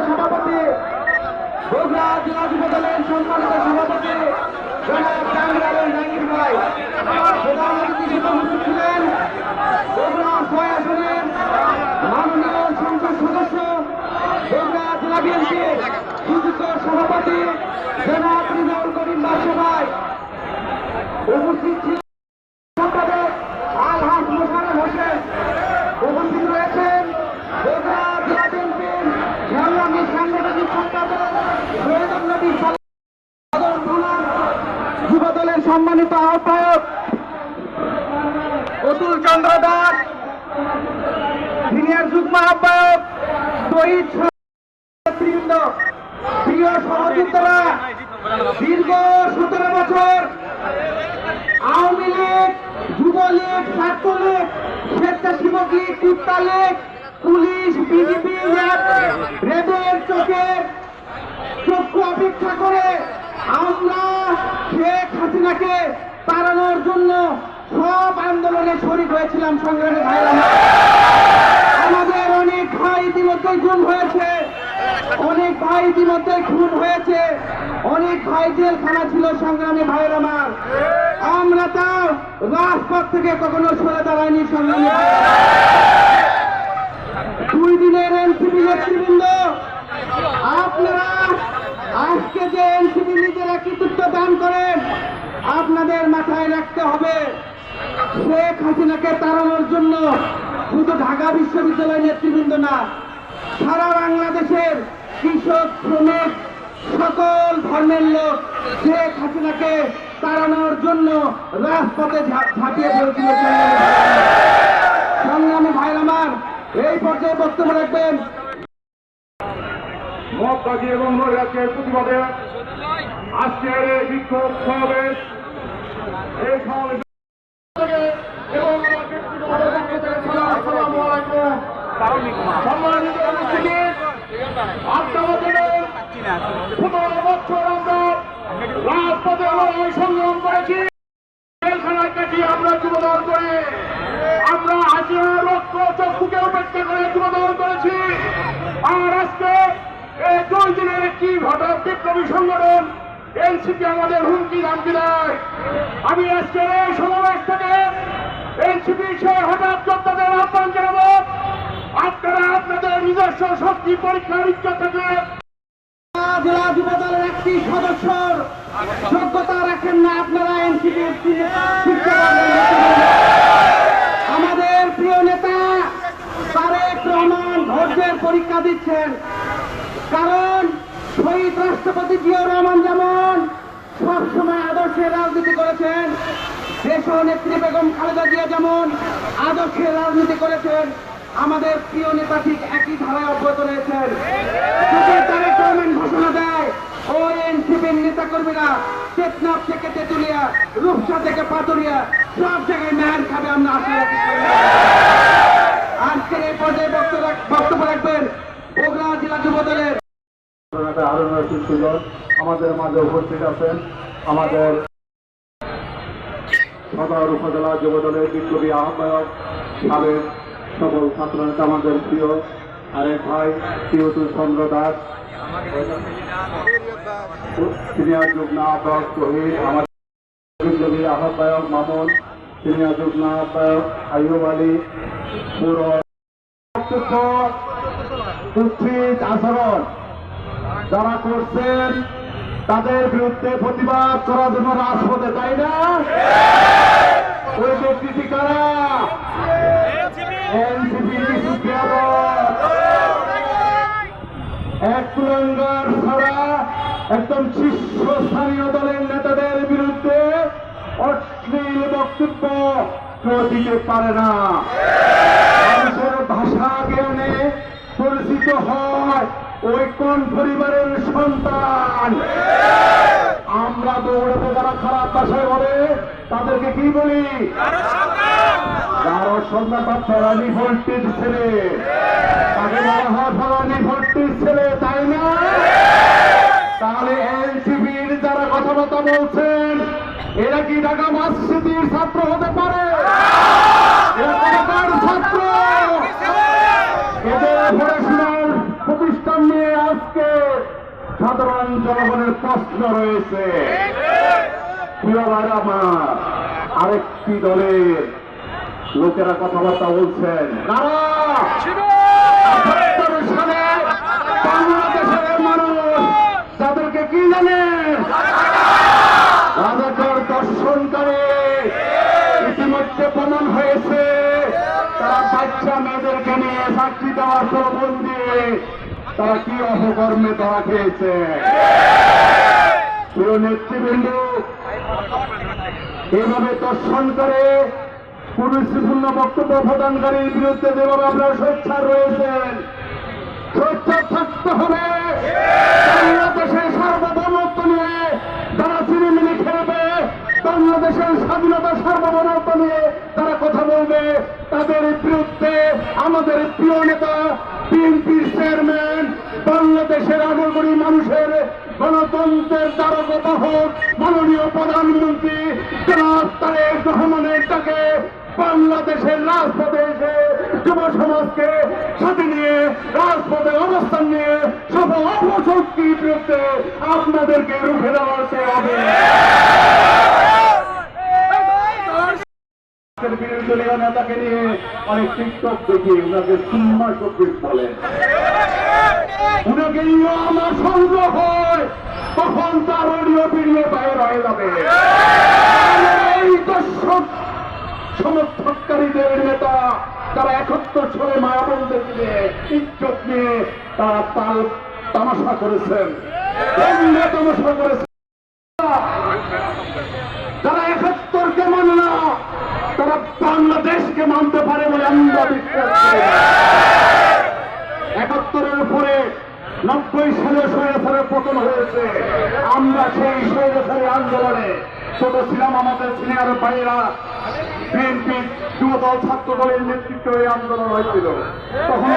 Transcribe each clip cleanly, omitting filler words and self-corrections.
সভাপতি বগুড়া জেলা যুব দলের সম্মানিত সভাপতি জনাব জাহাঙ্গীর জাহাঙ্গীর ভাই, প্রধান অতিথি হিসেবে উপস্থিত ছিলেন বগুড়া ৬ আসনের মাননীয় সংসদ সদস্য বগুড়া জেলা বিএনপির সুযোগ্য সভাপতি জনাব রিজাউল করিম বাদশা ভাই, উপস্থিত ছিলেন সম্পাদক আলহাজ মোশাররফ হোসেন, উপস্থিত রয়েছেন বগুড়া জেলা বিএনপির সংগ্রামী সাংগঠনিক সম্পাদক সৈয়দ নবী যুব দলের সম্মানিত আহ্বায়ক অতুল চন্দ্র দাস, সিনিয়র যুগ্ম আহ্বায়ক শহীদ নেতৃবৃন্দ, প্রিয় সহযোদ্ধারা, দীর্ঘ 17 বছর আওয়ামী লীগ, যুবলীগ, ছাত্রলীগ, স্বেচ্ছাসেবক লীগ, কুত্তা লীগ, পুলিশ, বিজেপি, রেবের চক্ষু অপেক্ষা করে আমরা শেখ হাসিনাকে তাড়ানোর জন্য সব আন্দোলনে শরীক হয়েছিলাম। সংগ্রামী ভাইরা, আমাদের অনেক ভাই ইতিমধ্যে গুম হয়েছে, অনেক ভাই ইতিমধ্যে খুন হয়েছে, অনেক ভাই জেলখানা ছিল। সংগ্রামী ভাইয়ের আমার, আমরা তাও রাজপথ থেকে কখনো সরে দাঁড়ায়নি। সংগ্রামী ভাইয়েরা, 2 দিনের এনসিপি নেতৃবৃন্দ, আপনারা আজকে যে এনসিপি নিজেরা কৃতিত্ব দান করেন, আপনাদের মাথায় রাখতে হবে শেখ হাসিনাকে তাড়ানোর জন্য শুধু ঢাকা বিশ্ববিদ্যালয় নেতৃবৃন্দ না, সারা বাংলাদেশের কৃষক, শ্রমিক, সকল ধর্মের লোক শেখ হাসিনাকে তাড়ানোর জন্য রাজপথে ঝাঁপিয়ে পড়েছিল। সংগ্রামী ভাইরা আমার, এই পর্যায়ে বক্তব্য রাখবেন মক্কাজি এবং নৈরাজ্যের প্রতিবাদে আজকের এই বিক্ষোভ সমাবেশ, এই সমাবেশ এবং আমার ব্যক্তিগতভাবে পক্ষ থেকে সালাম, আসসালামু আলাইকুম। সম্মানিত উপস্থিতি, আপনাদের 15 বছর আমরা রাজপথে লড়াই সংগ্রাম করেছি, জেলখানায় কাটিয়ে আমরা যুবদল করে, আমরা হাসিনার রক্ত চক্ষুকে উপেক্ষা করে যুবদল করেছি। আর আজকে এই 2 দিনের একটি হঠাৎ বিপ্লবী সংগঠন এনসিপি আমাদের হুমকি ধামকি দেয়। আমি আজকে এই সমাবেশ থেকে এনসিপি সে হঠাৎ যোদ্ধাদের আহ্বান জানাবো, আপনারা আপনাদের নিজস্ব শক্তি পরীক্ষার ইচ্ছা থাকলে জেলা যুব দলের একটি সদস্যর যোগ্যতা রাখেন না, আপনারা এনসিপির আমাদের প্রিয় নেতা তারেক রহমান ধৈর্যের পরীক্ষা দিচ্ছেন। কারণ শহীদ রাষ্ট্রপতি জিয়াউর রহমান যেমন সবসময় আদর্শের রাজনীতি করেছেন, দেশ নেত্রী বেগম খালেদা জিয়া যেমন আদর্শের রাজনীতি করেছেন, আমাদের প্রিয় নেতা ঠিক একই ধারায় অব্যাহত রয়েছেন। তারেক রহমান ঘোষণা দেয়, ওই এনসিপির নেতা কর্মীরা টেকনাফ থেকে তেতুলিয়া, রূপসা থেকে পাতুরিয়া সব জায়গায় মেহার খাবে, আমরা আশা রাখি। আজকের এই পর্যায়ে বক্তব্য রাখবেন বগুড়া জেলা যুব দলের আরো নৈতিক সুযোগ আমাদের মাঝে উপস্থিত আছেন আমাদের সদর উপজেলা যুব দলের বিপ্লবী আহ্বায়ক, সাবেক সকল ছাত্র নেতা, আমাদের প্রিয় আরেক ভাই অতুল চন্দ্র দাস, সিনিয়র যুগ্ম আহ্বায়ক শহীদ, আমাদের বিপ্লবী আহ্বায়ক মামুন, সিনিয়র যুগ্ম আহ্বায়ক আইয়ুব আলী, পুরো উচিত আচরণ যারা করছেন তাদের বিরুদ্ধে প্রতিবাদ করার জন্য রাজপথে, তাই না? ওই ব্যক্তিটি কারা? এনসিপি এক কুলাঙ্গার ছাড়া একদম শীর্ষস্থানীয় দলের নেতাদের বিরুদ্ধে অশ্লীল বক্তব্য কেউ দিতে পারে না। মানুষের ভাষা জ্ঞানে পরিচিত হয় ওই কোন পরিবারের সন্তান। আমরা দৌড়াতে যারা খারাপ ভাষায় বলে তাদেরকে কি বলি? কারো সন্তান বা ফেরানি ভোল্টেজ ছেলে, তাকে বলা হয় ফেরানি ভোল্টেজ ছেলে, তাই না? তাহলে এনসিপির যারা কথাবার্তা বলছেন এরা কি ঢাকা মসজিদের ছাত্র হতে পারে? এরা ছাত্র, এদের পড়াশোনার প্রতিষ্ঠান নিয়ে রয়েছে। প্রিয় ভাই আমার, আরেকটি দলের লোকেরা কথাবার্তা বলছেন, কারা ৭৮ সালে বাংলাদেশের মানুষ তাদেরকে কি জানেন, রাজাকার দর্শনকারী। ইতিমধ্যে প্রমাণ হয়েছে তারা বাচ্চা মেয়েদেরকে নিয়ে চাকরি দেওয়ার প্রলোভন দিয়ে তারা কি অপকর্মে ধরা খেয়েছে। প্রিয় নেতৃবৃন্দ, এভাবে দর্শন করে কুরুচিপূর্ণ বক্তব্য প্রদানকারীর বিরুদ্ধে যেভাবে আপনারা সোচ্চার রয়েছেন, সোচ্চার থাকতে হবে। বাংলাদেশের সার্বভৌমত্ব নিয়ে তারা চিনিমিনি খেলবে, বাংলাদেশের স্বাধীনতা সার্বভৌমত্ব নিয়ে তারা কথা বলবে, তাদের বিরুদ্ধে আমাদের প্রিয় নেতা বিএনপির চেয়ারম্যান, বাংলাদেশের আগ্রহী মানুষের গণতন্ত্রের দ্বারকবাহক মাননীয় প্রধানমন্ত্রী জনাব তারেক রহমানের ডাকে বাংলাদেশের রাজপথে এসে যুব সমাজকে সাথে নিয়ে রাজপথে অবস্থান নিয়ে সব অপশক্তির বিরুদ্ধে আপনাদেরকে রুখে দেওয়ার হবে। বিরোধী দলীয় নেতাকে নিয়ে অনেক টিকটক দেখি, ওনাকে সুম্মা শফিক বলেন, উনাকে নিয়ে আমার সংগ্রহ হয়, তখন তার অডিও ভিডিও বাইর হয়ে যাবে। এই দর্শক সমর্থককারীদের নেতা তারা ৭১ সালে মায়াবন্ধের নিয়ে ইজ্জত নিয়ে তারা তাল তামাশা করেছেন, তামাশা করেছেন। যারা ৭১কে মানে না তারা বাংলাদেশকে মানতে পারে বলে আমরা বিশ্বাস করি। ৭১-এর পরে ৯০ সালে স্বৈরাচারের পতন হয়েছে। আমরা সেই স্বৈরাচারী আন্দোলনে ছোট ছিলাম, আমাদের সিনিয়র ভাইয়েরা বিএনপি যুবদল ছাত্র দলের নেতৃত্বে এই আন্দোলন হয়েছিল। তখন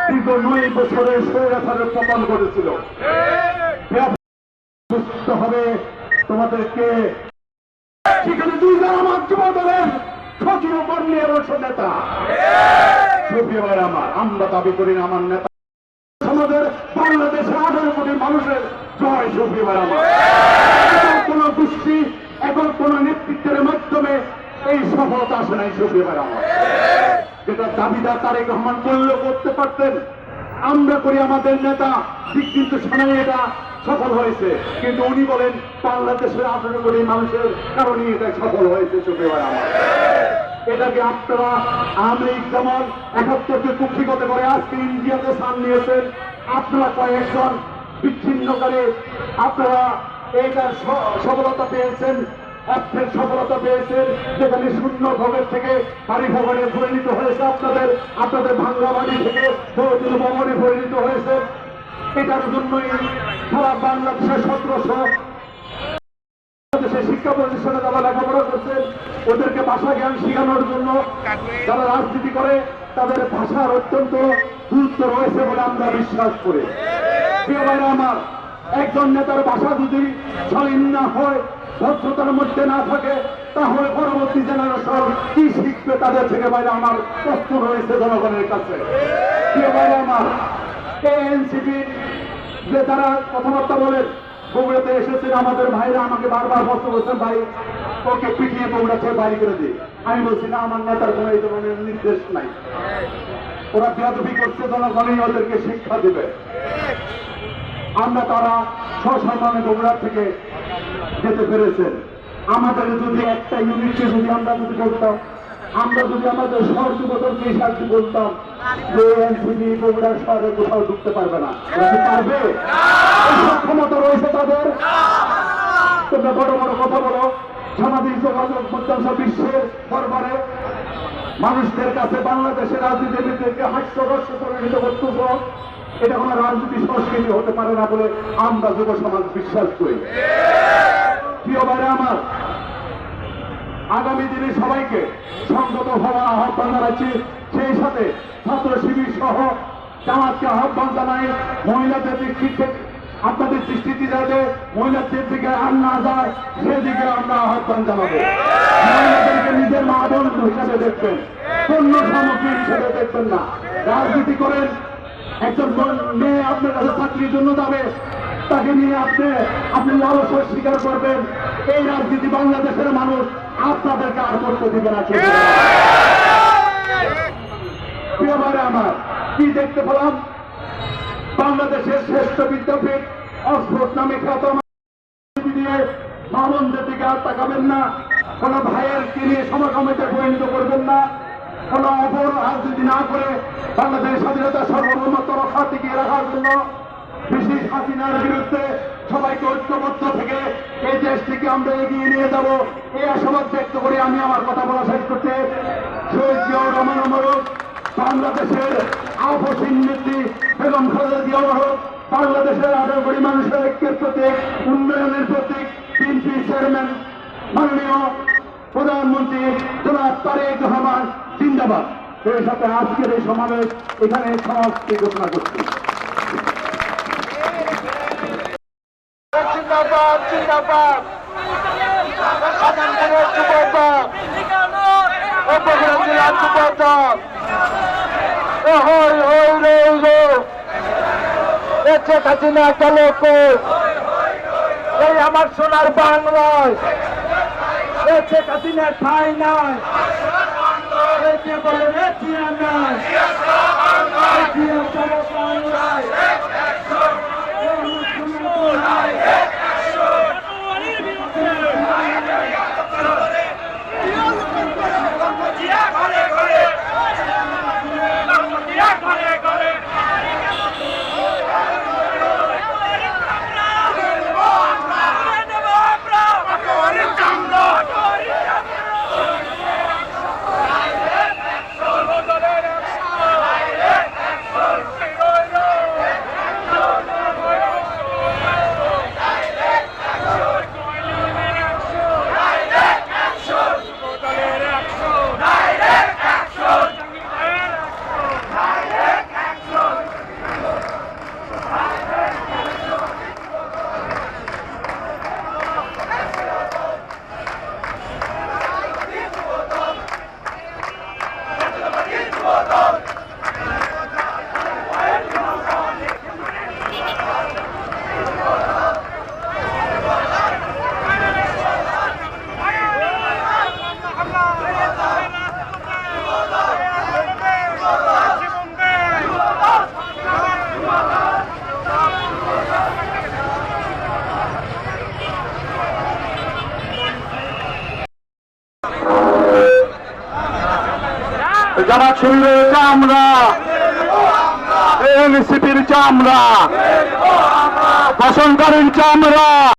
দীর্ঘ ৯ বছরের স্বৈরাচারের পতন ঘটেছিল। বুঝতে হবে তোমাদেরকে, সেখানে ২ জন আমার যুব দলের সচিব বর্ণের নেতা শফিক ভাই আমার, আমরা দাবি করি না আমার নেতা আমাদের বাংলাদেশের ১৮ কোটি মানুষের জয়। শফিক ভাই আমার, কোন গোষ্ঠী এখন কোন নেতৃত্বের মাধ্যমে এই সফলতা আসে নাই। শফিক ভাই আমার, যেটা দাবিদার তারেক রহমান করলেও করতে পারতেন, আমরা করি আমাদের নেতা ঠিক কিন্তু শোনাই এটা সফল হয়েছে, কিন্তু উনি বলেন বাংলাদেশের ১৮ কোটি মানুষের কারণে এটা সফল হয়েছে। শফিক ভাই আমার, এটাকে আপনারা আমি যেমন ৭১কে কুক্ষিগত করে আজকে ইন্ডিয়াতে স্থান নিয়েছেন, আপনারা কয়েকজন বিচ্ছিন্নকারী আপনারা এইটার সফলতা পেয়েছেন, অর্থের সফলতা পেয়েছেন, যেখানে শূন্য ভোগের থেকে বাড়ি ভবনে পরিণত হয়েছে, আপনাদের ভাঙ্গা বাড়ি থেকে বহুদিন ভবনে পরিণত হয়েছে। এটার জন্যই সারা বাংলাদেশের ১৭০০ দেশের শিক্ষা প্রতিষ্ঠানে যারা লেখাপড়া করছেন ওদেরকে ভাষা জ্ঞান শেখানোর জন্য যারা রাজনীতি করে তাদের ভাষার অত্যন্ত গুরুত্ব রয়েছে বলে আমরা বিশ্বাস করি। প্রিয় ভাইরা আমার, একজন নেতার ভাষা যদি শালীন না হয়, ভদ্রতার মধ্যে না থাকে, তাহলে পরবর্তী জেনারেশন কি শিখবে তাদের থেকে বাইরে আমার প্রশ্ন রয়েছে জনগণের কাছে। প্রিয় ভাইরা আমার, এনসিপি যে তারা কথাবার্তা বলেন, বগুড়াতে এসেছেন আমাদের ভাইরা আমাকে বারবার প্রশ্ন করছেন, ভাই ওকে পিটিয়ে বগুড়া থেকে বাড়ি করে দিই। আমি বলছি না, আমার নেতার কোনো এই ধরনের নির্দেশ নাই, ওরা বেয়াদবি করছে, জনগণই ওদেরকে শিক্ষা দেবে। আমরা তারা সসম্মানে বগুড়া থেকে যেতে পেরেছেন। আমাদের যদি একটা ইউনিটকে যদি আমরা যদি বলতাম, আমরা যদি আমাদের শহর যুবদলকে সাহায্য বলতাম যে এনসিপি বগুড়ার শহরে কোথাও ঢুকতে পারবে না, পারবে? ক্ষমতা রয়েছে তাদের। তোমরা বড় বড় কথা বলো, সামাজিক যোগাযোগ মাধ্যম বিশ্বের দরবারে মানুষদের কাছে বাংলাদেশের রাজনীতিবিদদেরকে হাস্যরস্য পরিণত করতেছ, এটা কোনো রাজনীতি সংস্কৃতি হতে পারে না বলে আমরা যুব সমাজ বিশ্বাস করি। প্রিয় ভাইরা আমার, আগামী দিনে সবাইকে সংগত হওয়ার আহ্বান জানাচ্ছি, সেই সাথে ছাত্র শিবির সহ জামাতকে আহ্বান জানাই, মহিলাদের দিক থেকে আপনাদের দৃষ্টিতে যাতে মহিলাদের দিকে আর না যায় সেদিকে আমরা আহ্বান জানাবো। মহিলাদেরকে নিজের মা বোন হিসাবে দেখবেন, পণ্য সামগ্রী হিসেবে দেখবেন না। রাজনীতি করেন, একজন মেয়ে আপনার কাছে চাকরির জন্য যাবে, তাকে নিয়ে আপনি লালসা স্বীকার করবেন। এই রাজনীতি বাংলাদেশের মানুষ আপনাদেরকে আর করতে দিবে না। প্রিয় ভাইরা আমার, কি দেখতে পেলাম? বাংলাদেশের শ্রেষ্ঠ বিদ্যাপীঠ অক্সফোর্ড নামে খ্যাত দিয়ে মামনদের দিকে আর তাকাবেন না। কোন ভাইয়ের কিনে সমকামিতে পরিণত করবেন না। কোন অপর রাজনীতি না করে বাংলাদেশের স্বাধীনতা সার্বভৌমত্ব রক্ষা টিকিয়ে রাখার জন্য ব্রিটিশ হাসিনার বিরুদ্ধে সবাইকে ঐক্যবদ্ধ থেকে এই দেশটিকে আমরা এগিয়ে নিয়ে যাব, এই আশাবাদ ব্যক্ত করে আমি আমার কথা বলা শেষ করতে শহীদ জিয়াউর রহমান অমরক, বাংলাদেশের আপসীন নেত্রী বেগম খালেদা জিয়া অমরক, বাংলাদেশের 18 কোটি মানুষের ঐক্যের প্রতীক, উন্নয়নের প্রতীক, বিএনপি চেয়ারম্যান মাননীয় প্রধানমন্ত্রী জনাব তারেক রহমান জিন্দাবাদ। সেই সাথে আজকের এই সমাবেশ এখানে সমাপ্তি ঘোষণা করছি। জিন্দাবাদ জিন্দাবাদ সাধারণের যুবদল উপজেলা জেলার যুবদল হই হই রইল শেখ হাসিনা গেল কই, এই আমার সোনার বাংলায় শেখ হাসিনার ঠাই নাই, বলে রে চিয়া নাই বাংলায় জামাত শিবিরের চামড়া, এনসিপির চামড়া, বসনকারীর চামড়া।